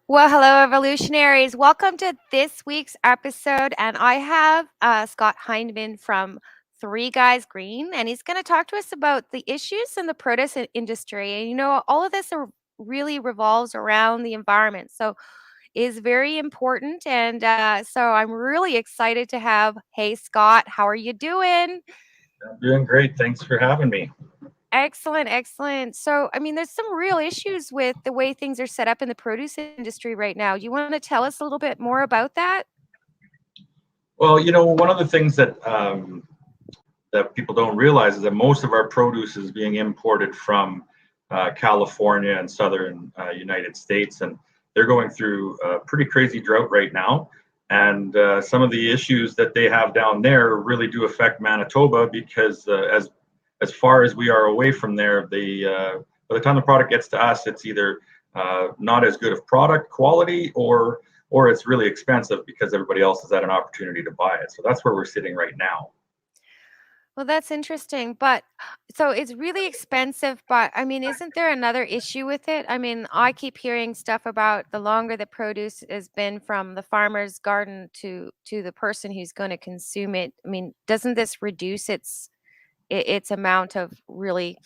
Well, hello, evolutionaries. Welcome to this week's episode. And I have Scott Hindman from Three Guys Green, and he's going to talk to us about the issues in the produce industry. And all of this really revolves around the environment. So, is very important. And so, I'm really excited to have, hey, Scott, how are you doing? I'm doing great. Thanks for having me. Excellent, excellent. So, there's some real issues with the way things are set up in the produce industry right now. You want to tell us a little bit more about that? Well, one of the things that people don't realize is that most of our produce is being imported from California and southern United States, and they're going through a pretty crazy drought right now. And some of the issues that they have down there really do affect Manitoba because as far as we are away from there, by the time the product gets to us, it's either not as good of product quality or it's really expensive because everybody else has had an opportunity to buy it. So that's where we're sitting right now. Well, that's interesting. But so it's really expensive, but isn't there another issue with it? I keep hearing stuff about the longer the produce has been from the farmer's garden to the person who's going to consume it. Doesn't this reduce its amount of really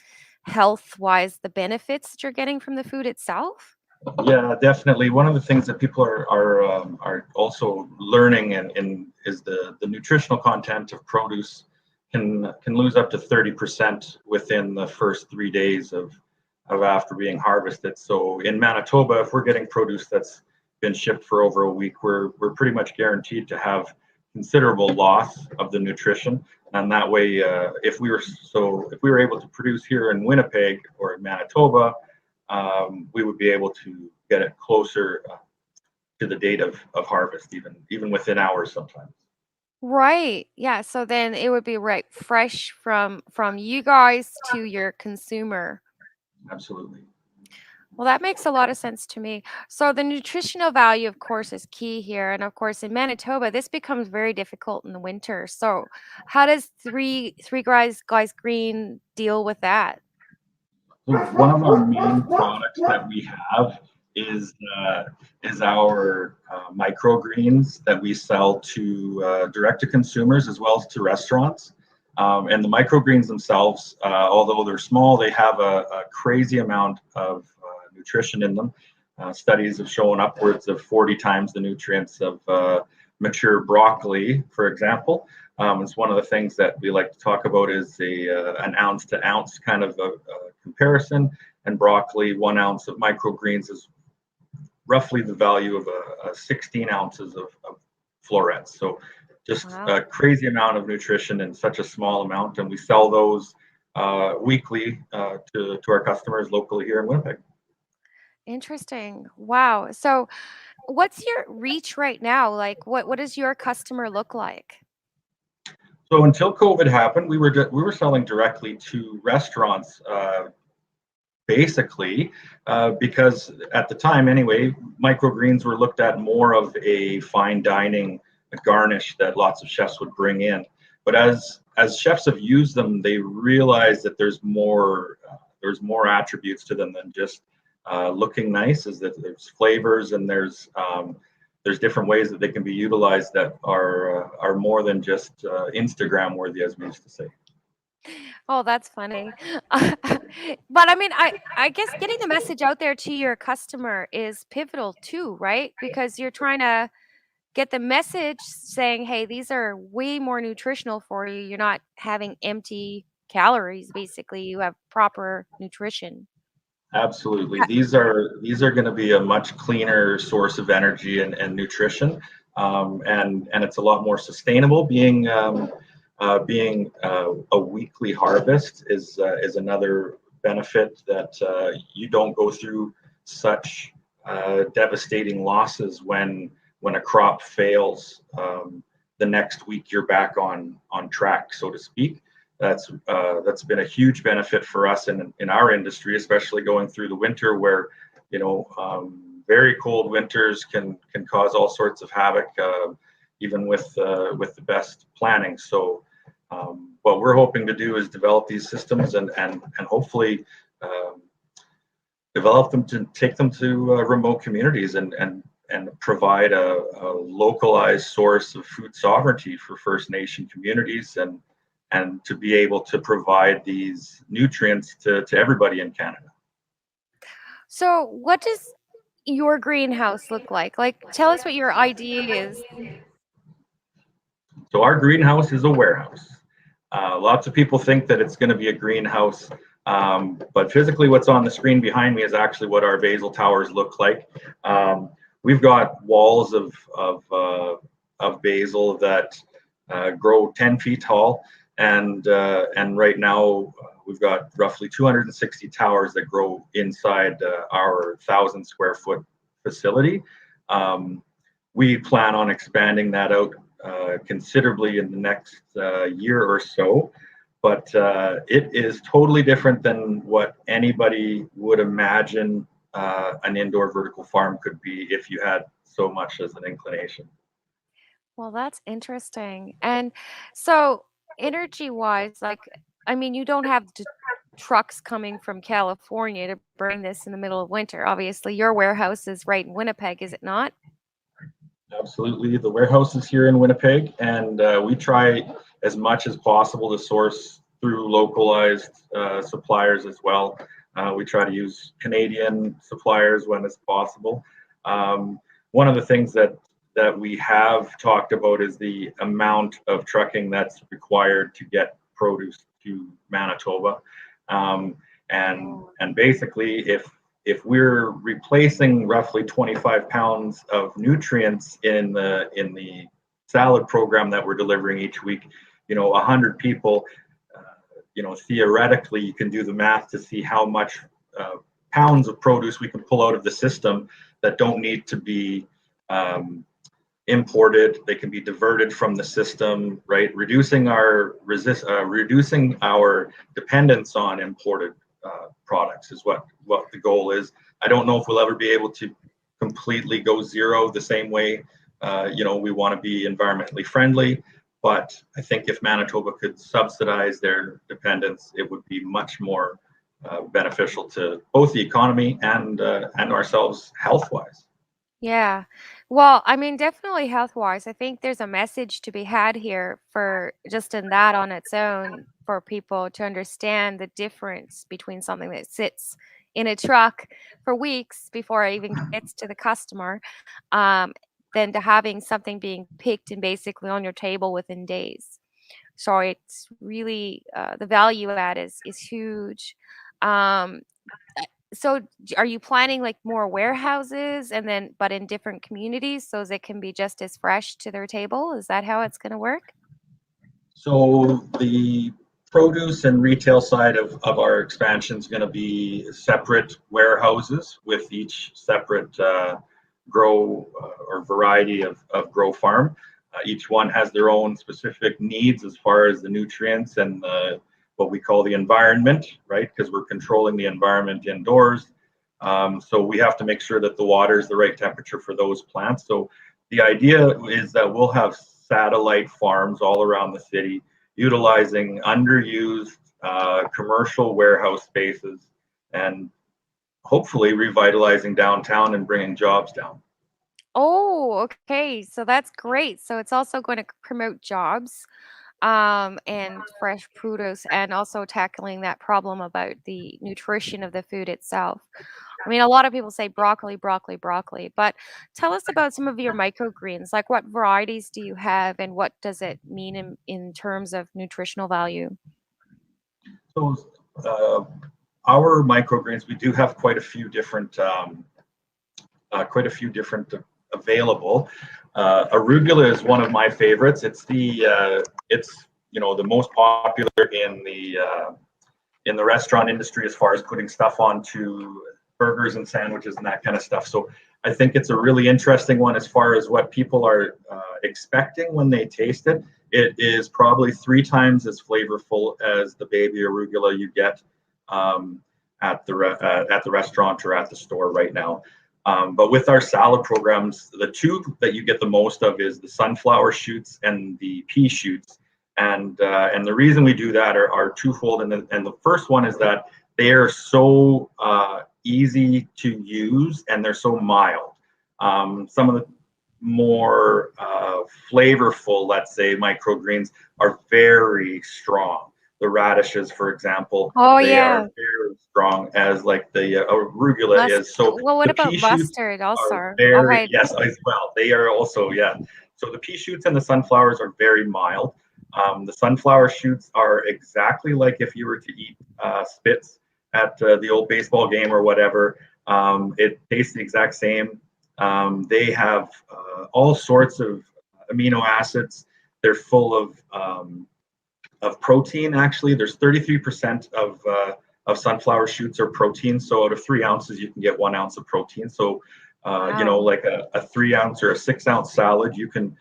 health-wise the benefits that you're getting from the food itself? Yeah, definitely. One of the things that people are also learning and is the nutritional content of produce can lose up to 30% within the first 3 days of after being harvested. So in Manitoba, if we're getting produce that's been shipped for over a week, we're pretty much guaranteed to have considerable loss of the nutrition. And that way, if we were able to produce here in Winnipeg or in Manitoba, we would be able to get it closer to the date of harvest, even within hours sometimes. Right. Yeah. So then it would be right fresh from you guys to your consumer. Absolutely. Well, that makes a lot of sense to me. So the nutritional value, of course, is key here. And of course, in Manitoba, this becomes very difficult in the winter. So how does three guys green deal with that? So one of our main products that we have is uh, is our microgreens that we sell to direct to consumers as well as to restaurants. And the microgreens themselves, although they're small, they have a crazy amount of nutrition in them. Studies have shown upwards of 40 times the nutrients of mature broccoli, for example. It's one of the things that we like to talk about is an ounce to ounce kind of a comparison. And broccoli, 1 ounce of microgreens is roughly the value of a 16 ounces of florets. So just a Wow. crazy amount of nutrition in such a small amount. And we sell those weekly to our customers locally here in Winnipeg. Interesting. Wow. So what's your reach right now? Like what does your customer look like? So until COVID happened, we were selling directly to restaurants, basically, because at the time anyway, microgreens were looked at more of a fine dining garnish that lots of chefs would bring in. But as chefs have used them, they realize that there's more attributes to them than just looking nice. Is that there's flavors and there's different ways that they can be utilized that are more than just Instagram worthy, as we used to say. Oh, that's funny. But I guess getting the message out there to your customer is pivotal too, right? Because you're trying to get the message saying, "Hey, these are way more nutritional for you. You're not having empty calories, basically. You have proper nutrition." Absolutely. These are going to be a much cleaner source of energy and nutrition, and it's a lot more sustainable. Being a weekly harvest is another benefit that you don't go through such devastating losses when a crop fails. The next week you're back on track, so to speak. That's been a huge benefit for us in our industry, especially going through the winter where very cold winters can cause all sorts of havoc, even with the best planning. So what we're hoping to do is develop these systems and hopefully um, develop them to take them to remote communities and provide a localized source of food sovereignty for First Nation communities and to be able to provide these nutrients to everybody in Canada. So, what does your greenhouse look like? Like, tell us what your idea is. So our greenhouse is a warehouse. Lots of people think that it's going to be a greenhouse, but physically what's on the screen behind me is actually what our basil towers look like. We've got walls of basil that grow 10 feet tall, and right now we've got roughly 260 towers that grow inside our 1,000 square foot facility. We plan on expanding that out considerably in the next year or so, but it is totally different than what anybody would imagine an indoor vertical farm could be if you had so much as an inclination. Well, that's interesting. And so, energy wise, like, I mean, you don't have trucks coming from California to bring this in the middle of winter. Obviously, your warehouse is right in Winnipeg, is it not? Absolutely. The warehouse is here in Winnipeg, and we try as much as possible to source through localized suppliers as well. We try to use Canadian suppliers when it's possible. One of the things that we have talked about is the amount of trucking that's required to get produce to Manitoba. And basically, if we're replacing roughly 25 pounds of nutrients in the salad program that we're delivering each week, 100 people, theoretically, you can do the math to see how much pounds of produce we can pull out of the system that don't need to be imported. They can be diverted from the system, right? Reducing our dependence on imported products is what the goal is. I don't know if we'll ever be able to completely go zero the same way. We want to be environmentally friendly, but I think if Manitoba could subsidize their dependence, it would be much more beneficial to both the economy and ourselves health-wise. Yeah. Well, I mean, definitely health wise, I think there's a message to be had here for just in that on its own for people to understand the difference between something that sits in a truck for weeks before it even gets to the customer, um, than to having something being picked and basically on your table within days. So it's really the value add is huge. Um, so are you planning like more warehouses and then but in different communities so they can be just as fresh to their table? Is that how it's going to work? So the produce and retail side of our expansion is going to be separate warehouses with each separate grow or variety of grow farm. Each one has their own specific needs as far as the nutrients and what we call the environment, right? Because we're controlling the environment indoors. So we have to make sure that the water is the right temperature for those plants. So the idea is that we'll have satellite farms all around the city utilizing underused commercial warehouse spaces and hopefully revitalizing downtown and bringing jobs down. Oh, okay. So that's great. So it's also going to promote jobs, and fresh produce and also tackling that problem about the nutrition of the food itself. I mean, a lot of people say broccoli, broccoli, broccoli, but tell us about some of your microgreens. Like what varieties do you have and what does it mean in terms of nutritional value? So our microgreens, we do have quite a few different available. Arugula is one of my favorites. It's the most popular in the restaurant industry as far as putting stuff onto burgers and sandwiches and that kind of stuff. So I think it's a really interesting one as far as what people are expecting when they taste it. It is probably 3 times as flavorful as the baby arugula you get at the restaurant or at the store right now. But with our salad programs, the two that you get the most of is the sunflower shoots and the pea shoots. And the reason we do that are twofold. And the first one is that they are so easy to use and they're so mild. Some of the more flavorful, let's say, microgreens are very strong. The radishes, for example, Oh they are yeah, very strong, as like the arugula must. is. So Well, what the about pea shoots mustard are also? I've very, had. yes, as well. They are also, yeah. So the pea shoots and the sunflowers are very mild. The sunflower shoots are exactly like if you were to eat spits at the old baseball game or whatever. It tastes the exact same. They have all sorts of amino acids. They're full of protein. Actually, there's 33% of sunflower shoots are protein. So out of 3 ounces, you can get 1 ounce of protein. So Wow. like a 3 ounce or a 6 ounce salad, you can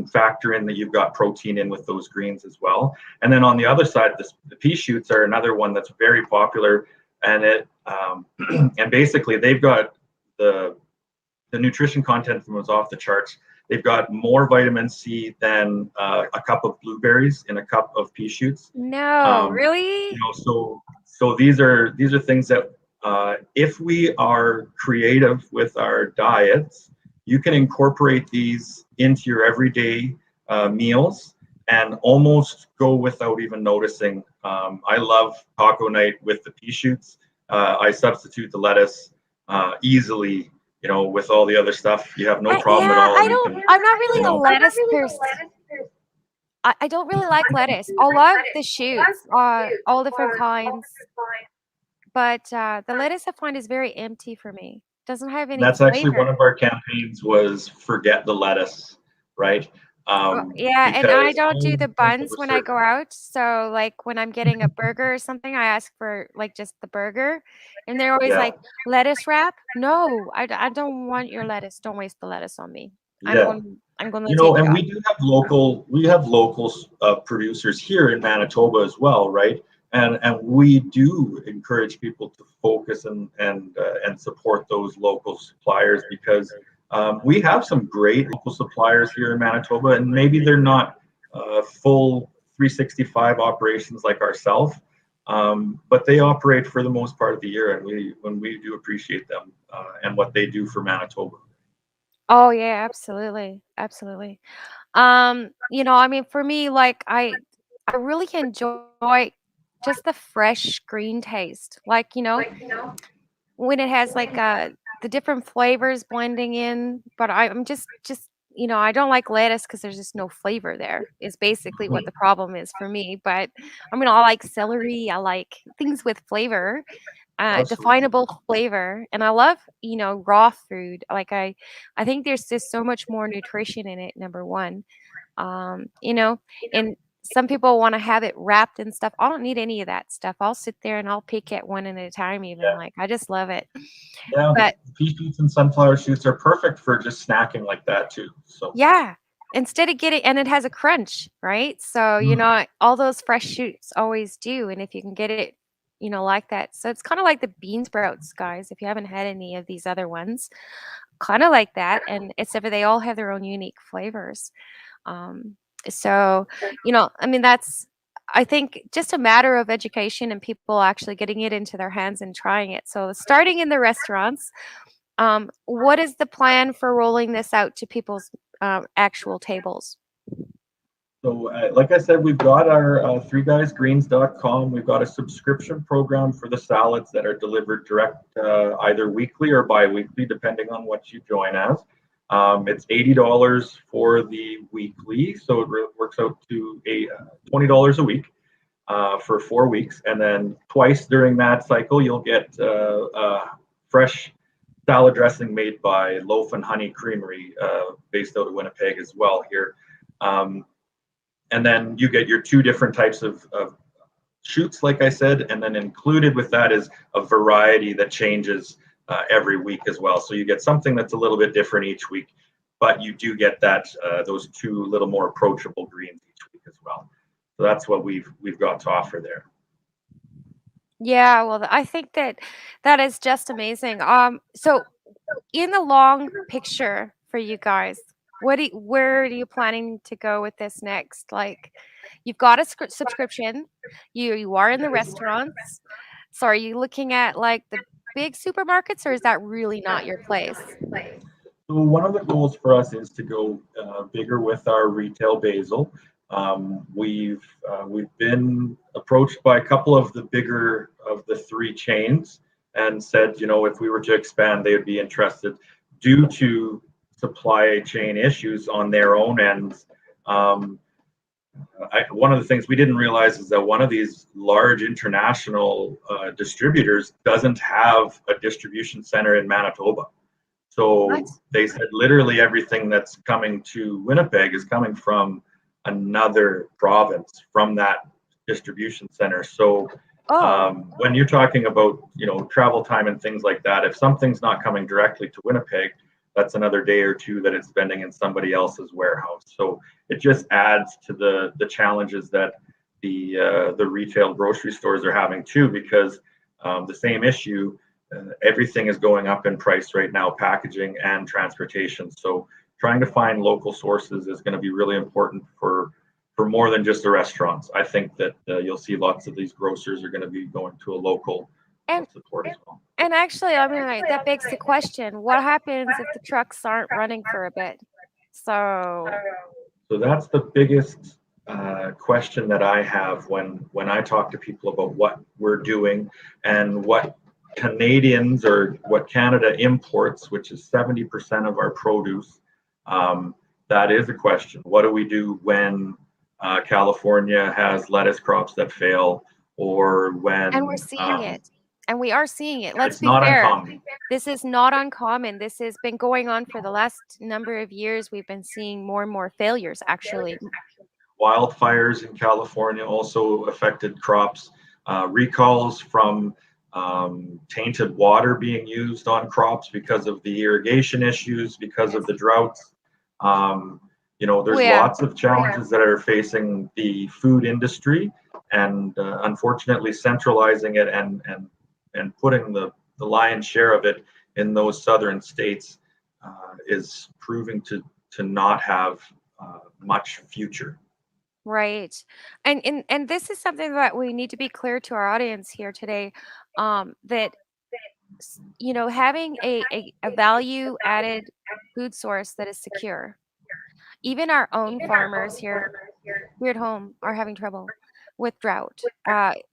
factor in that you've got protein in with those greens as well. And then on the other side, the pea shoots are another one that's very popular, and it and basically they've got the the nutrition content from was off the charts. They've got more vitamin C than a cup of blueberries in a cup of pea shoots. No, Um, really? so these are things that if we are creative with our diets, you can incorporate these into your everyday meals and almost go without even noticing. I love taco night with the pea shoots. I substitute the lettuce easily. With all the other stuff, you have no problem at Yeah, all. I You don't. can, I'm not you really a know, lettuce person. I don't really like lettuce. I love the shoots, all different kinds, but the lettuce I find is very empty for me. Doesn't have any that's actually one flavor. of our campaigns was forget the lettuce, right? Yeah, and I Because don't all do the the chemicals buns are when I certain. go out. So, like, when I'm getting a burger or something, I ask for like just the burger, and they're always Yeah, like, lettuce wrap? No, I don't want your lettuce. Don't waste the lettuce on me. yeah. I'm going to take it And off. we have local producers here in Manitoba as well, right? And we do encourage people to focus and support those local suppliers because we have some great local suppliers here in Manitoba, and maybe they're not full 365 operations like ourselves, but they operate for the most part of the year, and we do appreciate them and what they do for Manitoba. Oh yeah, absolutely. Absolutely. I mean, for me, like I really enjoy just the fresh green taste. Like, when it has like the different flavors blending in, but I'm just I don't like lettuce because there's just no flavor there. Is basically what the problem is for me. But I mean, I like celery. I like things with flavor, Absolutely. definable flavor, and I love raw food. Like I think there's just so much more nutrition in it. Number one, um, you know, and some people want to have it wrapped and stuff. I don't need any of that stuff. I'll sit there and I'll pick at one at a time, even. Yeah. Like, I just love it. Yeah, But pea shoots and sunflower shoots are perfect for just snacking like that too. So, yeah, instead of getting, and it has a crunch, right? So, mm, all those fresh shoots always do. And if you can get it, like that. So it's kind of like the bean sprouts, guys. If you haven't had any of these other ones, kind of like that. And except for they all have their own unique flavors. Um, so, I mean, that's, I think, just a matter of education and people actually getting it into their hands and trying it. So, starting in the restaurants, what is the plan for rolling this out to people's actual tables? like I said, we've got our threeguysgreens.com. We've got a subscription program for the salads that are delivered direct either weekly or bi-weekly, depending on what you join as. It's $80 for the weekly, so it works out to $20 a week for 4 weeks, and then twice during that cycle, you'll get fresh salad dressing made by Loaf and Honey Creamery, based out of Winnipeg as well here. Um, and then you get your two different types of shoots, like I said, and then included with that is a variety that changes every week as well. So you get something that's a little bit different each week, but you do get that those two little more approachable greens each week as well. So that's what we've got to offer there. Yeah, well, I think that that is just amazing. So in the long picture for you guys, where are you planning to go with this next? Like, you've got a subscription, you are in the restaurants. So are you looking at like big supermarkets, or is that really not your place? So one of the goals for us is to go bigger with our retail basil. We've been approached by a couple of the bigger of the three chains and said, if we were to expand, they would be interested due to supply chain issues on their own ends. One of the things we didn't realize is that one of these large international distributors doesn't have a distribution center in Manitoba. What? So they said literally everything that's coming to Winnipeg is coming from another province from that distribution center. So Oh, when you're talking about travel time and things like that, if something's not coming directly to Winnipeg, that's another day or two that it's spending in somebody else's warehouse. So it just adds to the challenges that the retail grocery stores are having too, because the same issue, everything is going up in price right now, packaging and transportation. So trying to find local sources is going to be really important for more than just the restaurants. I think that you'll see lots of these grocers are going to be going to a local and support as well. and actually, I mean, that begs the question: what happens if the trucks aren't running for a bit? So, So that's the biggest question that I have when I talk to people about what we're doing and what Canadians or what Canada imports, which is 70% of our produce. That is a question. What do we do when California has lettuce crops that fail, or and we're when seeing it, and we are seeing it. Let's it's be not fair. uncommon? This is not uncommon. This has been going on for the last number of years. We've been seeing more and more failures, actually. Wildfires in California also affected crops. Recalls from tainted water being used on crops because of the irrigation issues, because of Yes. the droughts. Oh, There's yeah. lots of challenges that are facing the food industry, and unfortunately, centralizing it and putting the lion's share of it in those southern states is proving to not have much future. Right. And this is something that we need to be clear to our audience here today, that having a value added food source that is secure. Even our own farmers here at home are having trouble with drought.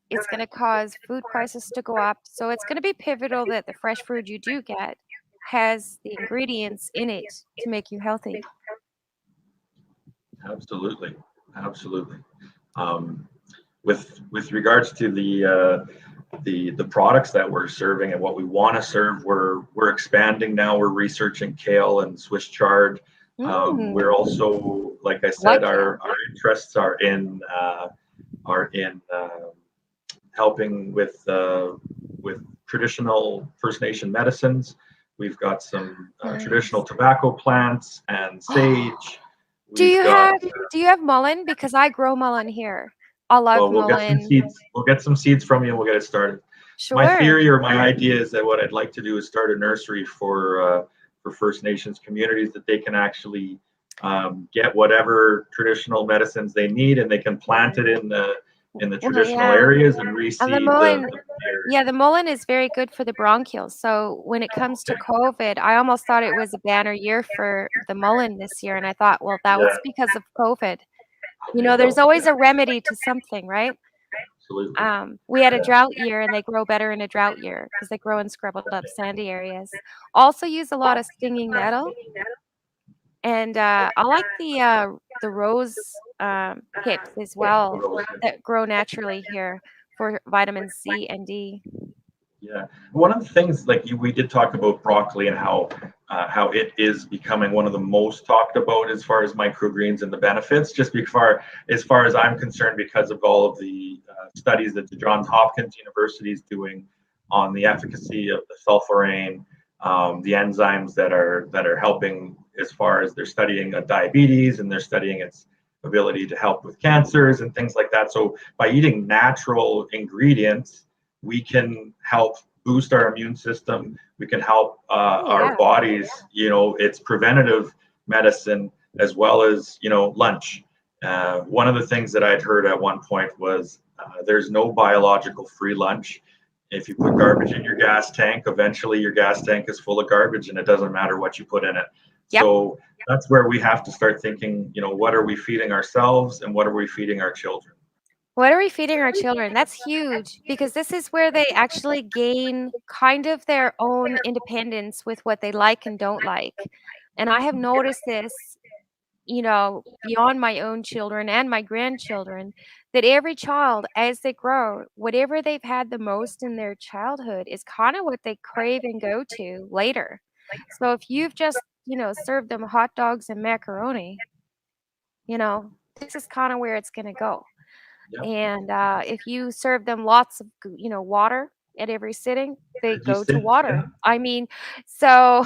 It's going to cause food prices to go up. So it's going to be pivotal that the fresh food you do get has the ingredients in it to make you healthy. Absolutely, absolutely. Um, with regards to the products that we're serving and what we want to serve, we're expanding now. We're researching kale and Swiss chard. We're Mm, also, like I like said, kale. our interests are in helping with traditional First Nation medicines. We've got some traditional Nice. tobacco plants and sage. Do We've you got have do you have mullein? Because I grow mullein here. I love Well, we'll get some mullein. seeds. We'll get some seeds from you and we'll get it started. My Sure. theory or my idea is that what I'd like to do is start a nursery for First Nations communities, that they can actually get whatever traditional medicines they need, and they can plant it in the Well, traditional yeah. areas and And the reseed mullein, the area. yeah, the mullein is very good for the bronchioles. So when it comes to COVID, I almost thought it was a banner year for the mullein this year, and I thought, well, that Yeah, was because of COVID. there you There's go. always Yeah, a remedy to something, right? absolutely. We had a Yeah. drought year, and they grow better in a drought year because they grow in scrubbled up sandy areas. Also use a lot of stinging nettle, and I like the rose hips as well that grow naturally here for vitamin C and D. Yeah, one of the things, we did talk about broccoli and how it is becoming one of the most talked about as far as microgreens and the benefits. Just as far as I'm concerned, because of all of the studies that the Johns Hopkins University is doing on the efficacy of the sulforain, the enzymes that are helping, as far as they're studying diabetes, and they're studying its ability to help with cancers and things like that. So by eating natural ingredients, we can help boost our immune system. We can help Oh, our yeah. bodies. It's preventative medicine as well as lunch. One of the things that I'd heard at one point was there's no biological free lunch. If you put garbage in your gas tank, eventually your gas tank is full of garbage and it doesn't matter what you put in it. Yep. So that's where we have to start thinking, what are we feeding ourselves and what are we feeding our children? What are we feeding our children? That's huge because this is where they actually gain kind of their own independence with what they like and don't like. And I have noticed this, beyond my own children and my grandchildren, that every child, as they grow, whatever they've had the most in their childhood is kind of what they crave and go to later. So if you've just, served them hot dogs and macaroni, this is kind of where it's going to go. Yep. And if you serve them lots of, water at every sitting, they Energy go to sink, yeah, water. So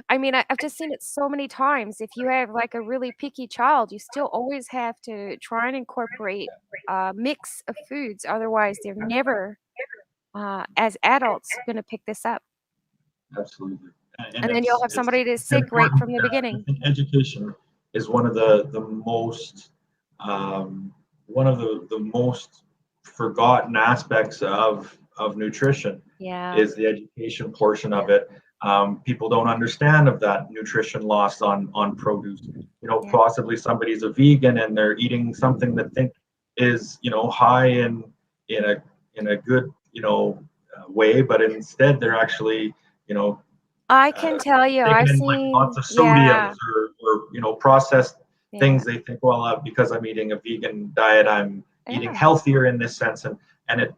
I've just seen it so many times. If you have like a really picky child, you still always have to try and incorporate a mix of foods. Otherwise, they're never, as adults, going to pick this up. absolutely. And And then you'll have somebody that's it's sick right important. from the I beginning. think education is um, one of the most forgotten aspects of nutrition Yeah. is the education portion of it. People don't understand of that nutrition loss on produce. Yeah. Possibly somebody's a vegan and they're eating something that think is high in a good way, but instead they're actually you know I can tell you, taking I've in like lots seen, of sodiums yeah, or processed yeah, things. They think, well, because I'm eating a vegan diet, I'm eating yeah. healthier in this sense, and it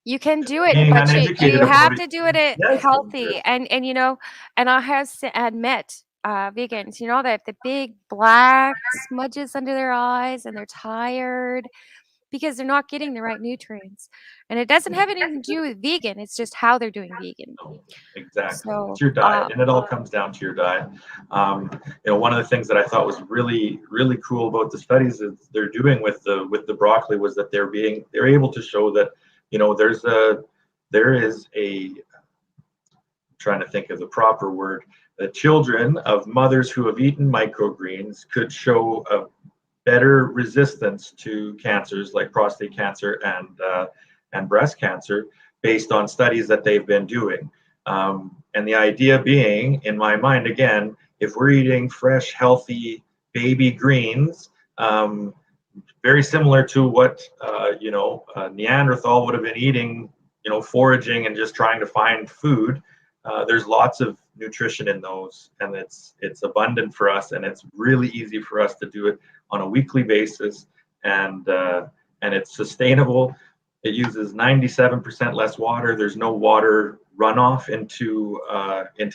You can do it, being but you uneducated about have it. to do it Yes, healthy, and I had met, vegans, that the big black smudges under their eyes, and they're tired because they're not getting the right nutrients, and it doesn't have anything to do with vegan, it's just how they're doing vegan. no, exactly. It's So, your diet, and it all comes down to your diet. One of the things that I thought was really, really cool about the studies that they're doing with the broccoli was that they're able to show that there is a I'm trying to think of the proper word. The children of mothers who have eaten microgreens could show a better resistance to cancers like prostate cancer and breast cancer based on studies that they've been doing. And the idea being, in my mind, again, if we're eating fresh, healthy baby greens, very similar to what Neanderthal would have been eating, foraging and just trying to find food. There's lots of nutrition in those, and it's abundant for us, and it's really easy for us to do it on a weekly basis, and it's sustainable. It uses 97% less water. There's no water runoff into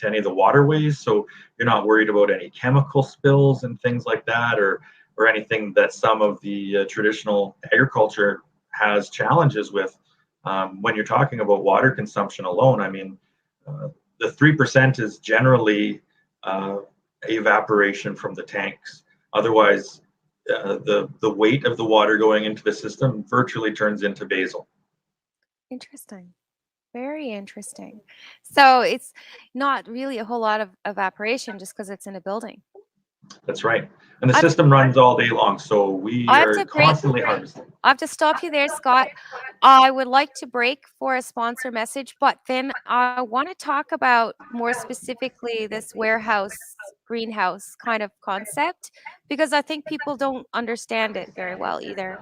any of the waterways, so you're not worried about any chemical spills and things like that, or anything that some of the traditional agriculture has challenges with. When you're talking about water consumption alone, I mean, the 3% is generally evaporation from the tanks. Otherwise, the weight of the water going into the system virtually turns into basil. interesting. Very interesting. So it's not really a whole lot of evaporation just because it's in a building. That's right. And the I've system runs all day long, so we I have are to break constantly harvesting. I have to stop you there, Scott. I would like to break for a sponsor message, but then I want to talk about more specifically this warehouse, greenhouse kind of concept because I think people don't understand it very well either.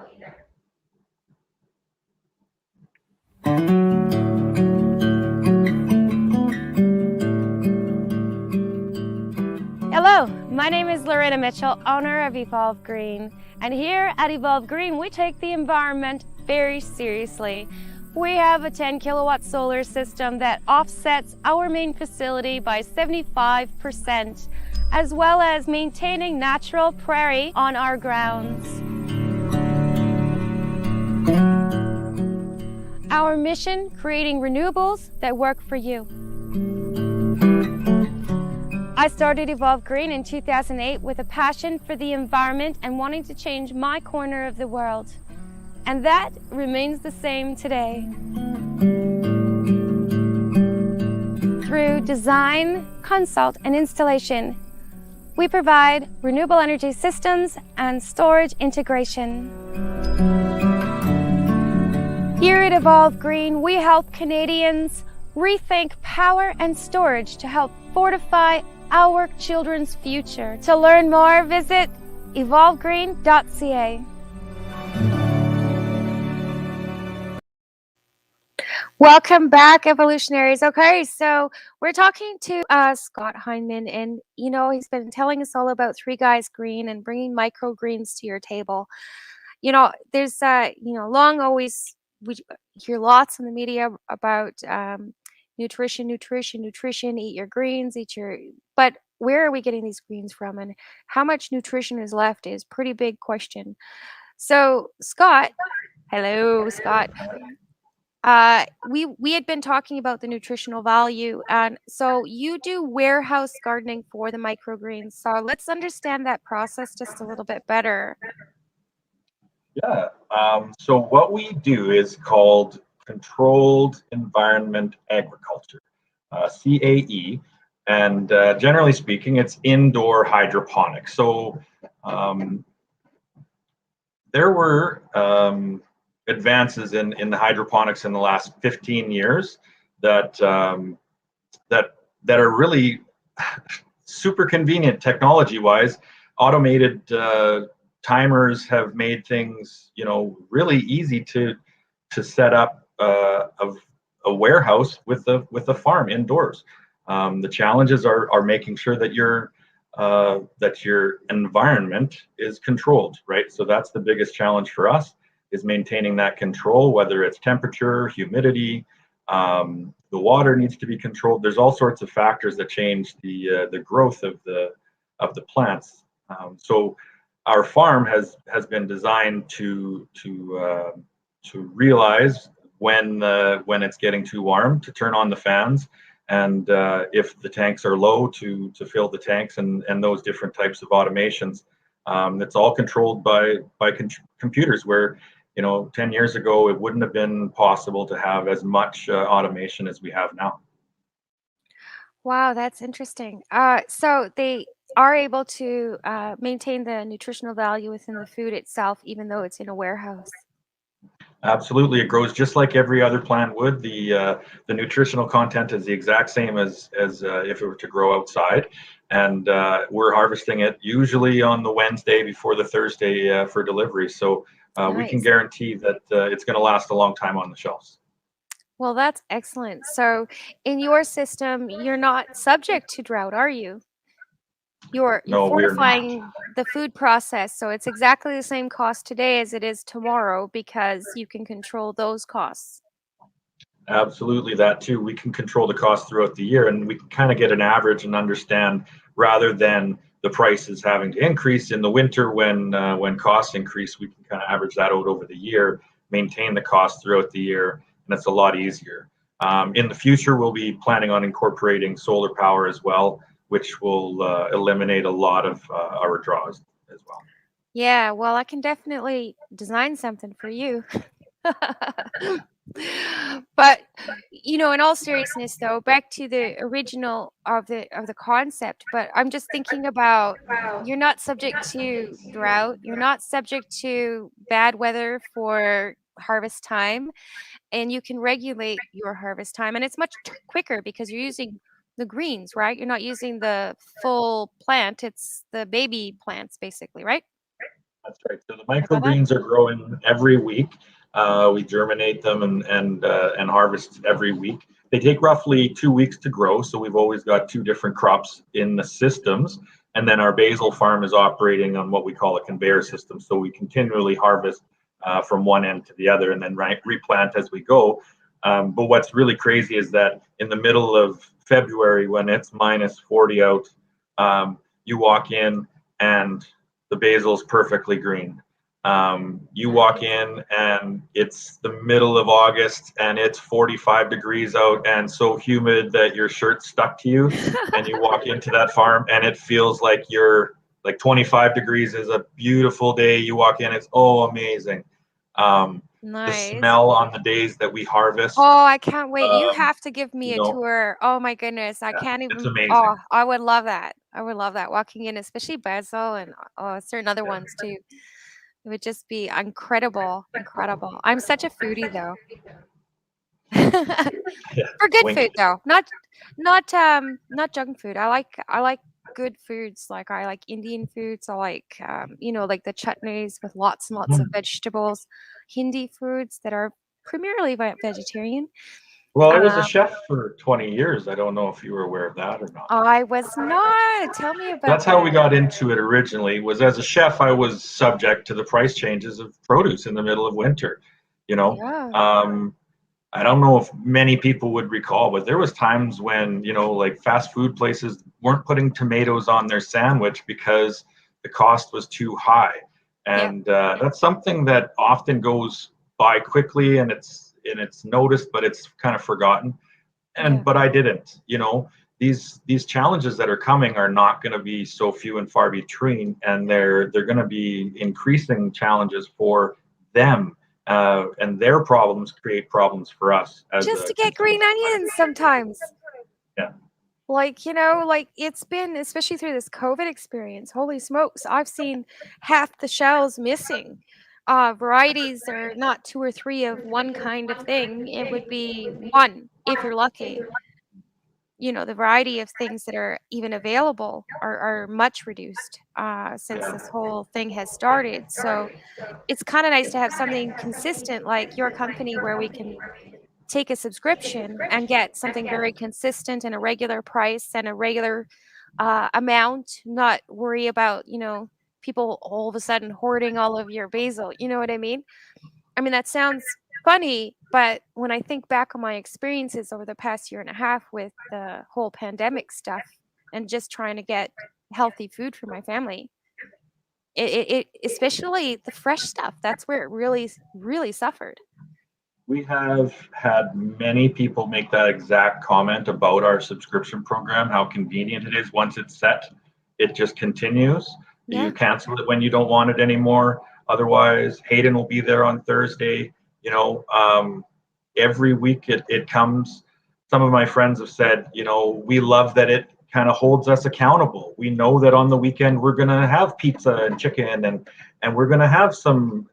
Hello, my name is Loretta Mitchell, owner of Evolve Green. And here at Evolve Green, we take the environment very seriously. We have a 10 kilowatt solar system that offsets our main facility by 75%, as well as maintaining natural prairie on our grounds. Our mission, creating renewables that work for you. I started Evolve Green in 2008 with a passion for the environment and wanting to change my corner of the world. And that remains the same today. Through design, consult, and installation, we provide renewable energy systems and storage integration. Here at Evolve Green, we help Canadians rethink power and storage to help fortify our children's future. To learn more, visit evolvegreen.ca. Welcome back, evolutionaries. Okay, so we're talking to Scott Heineman, and he's been telling us all about Three Guys Green and bringing microgreens to your table. There's long always we hear lots in the media about nutrition. Eat your greens, But where are we getting these greens from, and how much nutrition is left is pretty big question. So, Scott, hello, Scott. We had been talking about the nutritional value, and so you do warehouse gardening for the microgreens. So let's understand that process just a little bit better. Yeah. So what we do is called controlled environment agriculture, CAE, and generally speaking, it's indoor hydroponics. So there were advances in the hydroponics in the last 15 years that that are really super convenient technology-wise. Automated timers have made things, really easy to set up a warehouse with a farm indoors. The challenges are making sure that your environment is controlled, right? So that's the biggest challenge for us, is maintaining that control, whether it's temperature, humidity, the water needs to be controlled. There's all sorts of factors that change the growth of the plants. So our farm has been designed to realize when it's getting too warm to turn on the fans, and if the tanks are low to fill the tanks, and those different types of automations. It's all controlled by computers, where 10 years ago it wouldn't have been possible to have as much automation as we have now. Wow, that's interesting. So they are able to maintain the nutritional value within the food itself, even though it's in a warehouse. Absolutely, it grows just like every other plant would. The nutritional content is the exact same as if it were to grow outside, and we're harvesting it usually on the Wednesday before the Thursday for delivery. So we can Nice. guarantee that it's going to last a long time on the shelves. Well, that's excellent. So in your system, you're not subject to drought, are you? You're No, we're not. fortifying the food process, so it's exactly the same cost today as it is tomorrow because you can control those costs. Absolutely, that too. We can control the cost throughout the year, and we can kind of get an average and understand, rather than the prices having to increase in the winter when costs increase. We can kind of average that out over the year, maintain the cost throughout the year, and it's a lot easier. In the future, we'll be planning on incorporating solar power as well, which will eliminate a lot of our draws as well. Yeah, well, I can definitely design something for you. But in all seriousness though, back to the original of the concept, but I'm just thinking about you're not subject to drought, you're not subject to bad weather for harvest time, and you can regulate your harvest time, and it's much quicker because you're using the greens, right? You're not using the full plant, it's the baby plants basically, right? That's right. So the I got that? microgreens are growing every week. We germinate them and harvest every week. They take roughly 2 weeks to grow, so we've always got two different crops in the systems. And then our basil farm is operating on what we call a conveyor system, so we continually harvest from one end to the other, and then replant as we go. But what's really crazy is that in the middle of February, when it's minus 40 out, you walk in and the basil's perfectly green. You walk Nice. in and it's the middle of August and it's 45 degrees out and so humid that your shirt's stuck to you. And you walk into that farm and it feels like you're like 25 degrees is a beautiful day. You walk in, it's amazing. The Nice. smell on the days that we harvest, Oh, I can't wait. You um, have to give me you a know, tour. Oh my goodness. I yeah, can't it's even. amazing. Oh, I would love that. I would love that. Walking in, especially basil and certain other Yeah. ones too. It would just be incredible, incredible. I'm such a foodie though. Yeah. For good Wink. food though, not junk food. I like good foods. Like I like Indian foods. I like like the chutneys with lots and lots of Mhm. vegetables. Hindi foods that are primarily vegetarian. Well, I was a Um, chef for 20 years. I don't know if you were aware of that or not. I was not. Tell me about That's how we that. got into it originally. Was as a chef, I was subject to the price changes of produce in the middle of winter. You know, Yeah, um, I don't know if many people would recall, but there was times when like fast food places weren't putting tomatoes on their sandwich because the cost was too high, yeah, and that's something that often goes by quickly, and it's noticed, but it's kind of forgotten. yeah. But I didn't. These challenges that are coming are not going to be so few and far between, and they're going to be increasing challenges for them, and their problems create problems for us as Just a to get green consumer. onions sometimes. Yeah, Like it's been, especially through this COVID experience, holy smokes, I've seen half the shells missing. Varieties are not two or three of one kind of thing. It would be one if you're lucky. The variety of things that are even available are much reduced since yeah, this whole thing has started. So it's kind of nice to have something consistent like your company where we can take a subscription and get something very consistent and a regular price and a regular amount, not worry about, people all of a sudden hoarding all of your basil. You know what I mean? I mean, that sounds funny, but when I think back on my experiences over the past year and a half with the whole pandemic stuff and just trying to get healthy food for my family, it especially the fresh stuff, that's where it really, really suffered. we have had many people make that exact comment about our subscription program, how convenient it is. Once it's set, it just continues. You Yeah. cancel it when you don't want it anymore. Otherwise, Hayden will be there on Thursday. Every week it comes. Some of my friends have said, we love that it kind of holds us accountable. We know that on the weekend we're going to have pizza and chicken, and we're going to have some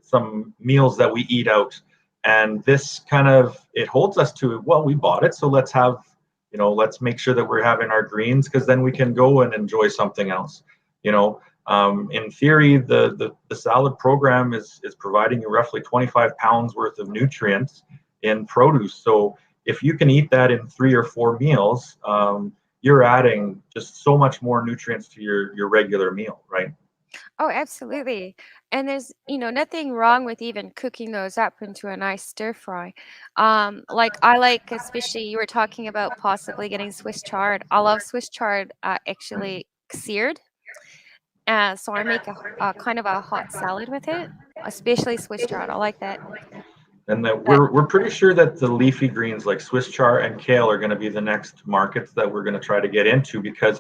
meals that we eat out, and this kind of it holds us to, well, we bought it, so let's make sure that we're having our greens, because then we can go and enjoy something else. In theory, the salad program is providing you roughly 25 pounds worth of nutrients in produce. So if you can eat that in 3 or 4 meals, you're adding just so much more nutrients to your regular meal, right? Oh, absolutely. And there's, nothing wrong with even cooking those up into a nice stir fry. Like I like, especially you were talking about possibly getting Swiss chard. I love Swiss chard actually seared. So I make a kind of a hot salad with it, especially Swiss chard. I like that. And that But we're pretty sure that the leafy greens like Swiss chard and kale are going to be the next markets that we're going to try to get into, because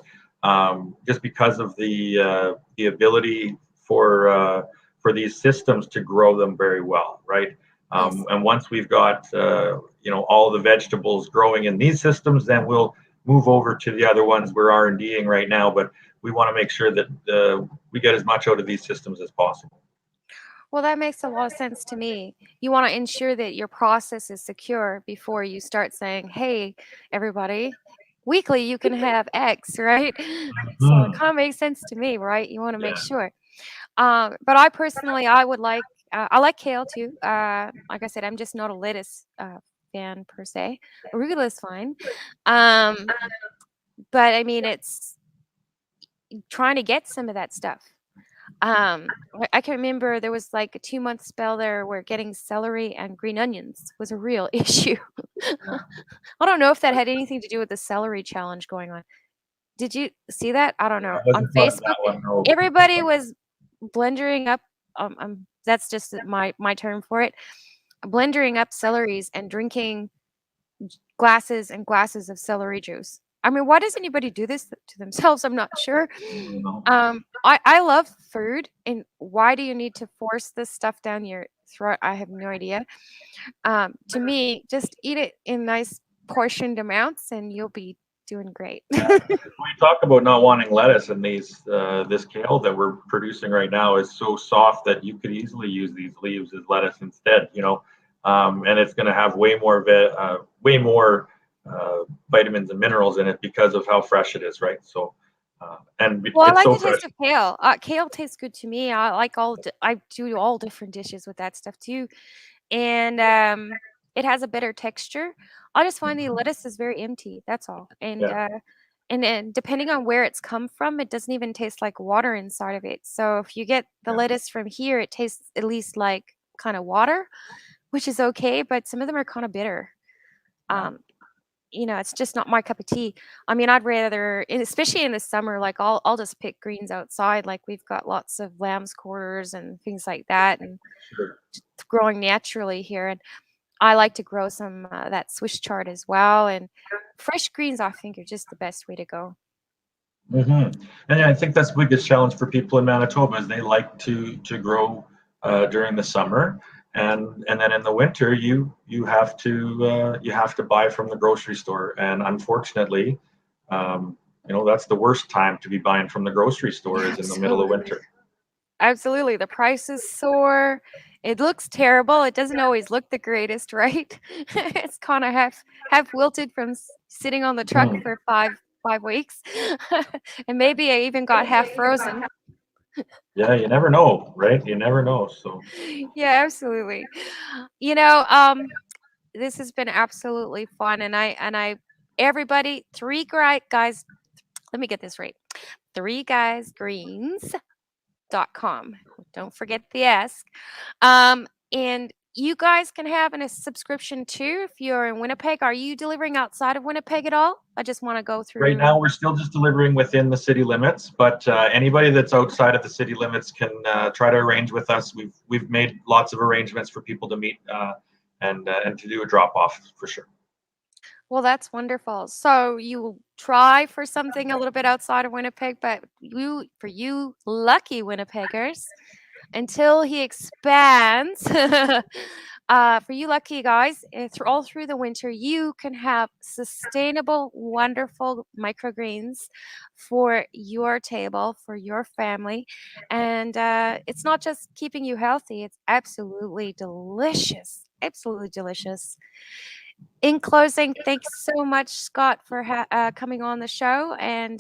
just because of the ability for these systems to grow them very well, right? yes. And once we've got all the vegetables growing in these systems, then we'll move over to the other ones we're R&Ding right now. But we want to make sure that we get as much out of these systems as possible. Well, that makes a lot of sense to me. You want to ensure that your process is secure before you start saying, hey, everybody, weekly you can have X, right? So it Hmm. kind of makes sense to me, right? You want to make Yeah. sure. But I personally, I like kale too. Like I said, I'm just not a lettuce fan per se. Arugula is fine. Um, but I mean, it's trying to get some of that stuff. I can remember there was like a 2-month spell there where getting celery and green onions was a real issue. Yeah. I don't know if that had anything to do with the celery challenge going on. Did you see that? I don't know. I On wasn't part of Facebook, that one. No. everybody was blendering up. That's just my term for it. Blendering up celeries and drinking glasses and glasses of celery juice. I mean, why does anybody do this to themselves? I'm not sure. No. I love food, and why do you need to force this stuff down your throat? I have no idea. To me, just eat it in nice portioned amounts, and you'll be doing great. Yeah, we talk about not wanting lettuce, and this kale that we're producing right now is so soft that you could easily use these leaves as lettuce instead. And it's going to have way more vitamins and minerals in it because of how fresh it is, right? So, and Well, I it's like so the fresh. taste of kale. Kale tastes good to me. I do all different dishes with that stuff too, and it has a better texture. I just find the Mhm. lettuce is very empty. That's all, Yeah, and then depending on where it's come from, it doesn't even taste like water inside of it. So if you get the yeah, lettuce from here, it tastes at least like kind of water, which is okay. But some of them are kind of bitter. yeah. Um, it's just not my cup of tea. I mean, I'd rather, and especially in the summer, like I'll just pick greens outside. Like we've got lots of lamb's quarters and things like that, and Sure. growing naturally here. And I like to grow some that Swiss chard as well. And fresh greens, I think, are just the best way to go. And yeah, I think that's the biggest challenge for people in Manitoba is they like to grow during the summer, and then in the winter you have to buy from the grocery store, and unfortunately, that's the worst time to be buying from the grocery store is in the middle of Absolutely. winter. Absolutely. The prices soar. It looks terrible. It doesn't always look the greatest, right? It's kind of half wilted from sitting on the truck Mhm. for five weeks. And maybe I even got half frozen. Yeah, you never know, right? You never know. So Yeah, absolutely. This has been absolutely fun, and I everybody, three great guys, let me get this right. Three guys greens.com. Don't forget the S. And you guys can have a subscription too if you're in Winnipeg. Are you delivering outside of Winnipeg at all? I just want to go right through. now, we're still just delivering within the city limits, but anybody that's outside of the city limits can try to arrange with us. We've made lots of arrangements for people to meet and to do a drop off for sure. Well, that's wonderful. So you try for something a little bit outside of Winnipeg, but for you lucky Winnipeggers, until he expands. For you lucky guys, all through the winter, you can have sustainable, wonderful microgreens for your table, for your family. And it's not just keeping you healthy, it's absolutely delicious. Absolutely delicious. In closing, thanks so much, Scott, for coming on the show. And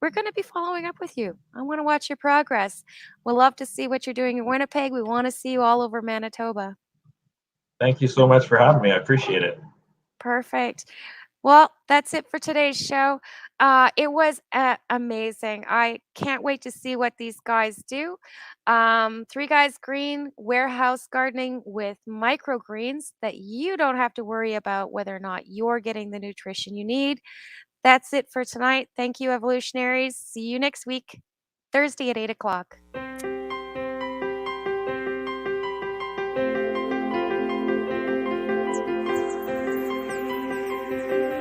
we're going to be following up with you. I want to watch your progress. We'll love to see what you're doing in Winnipeg. We want to see you all over Manitoba. Thank you so much for having me. I appreciate it. Perfect. Well, that's it for today's show. It was amazing. I can't wait to see what these guys do. Three Guys Green warehouse gardening with microgreens that you don't have to worry about whether or not you're getting the nutrition you need. That's it for tonight. Thank you, evolutionaries. See you next week, Thursday at 8 o'clock.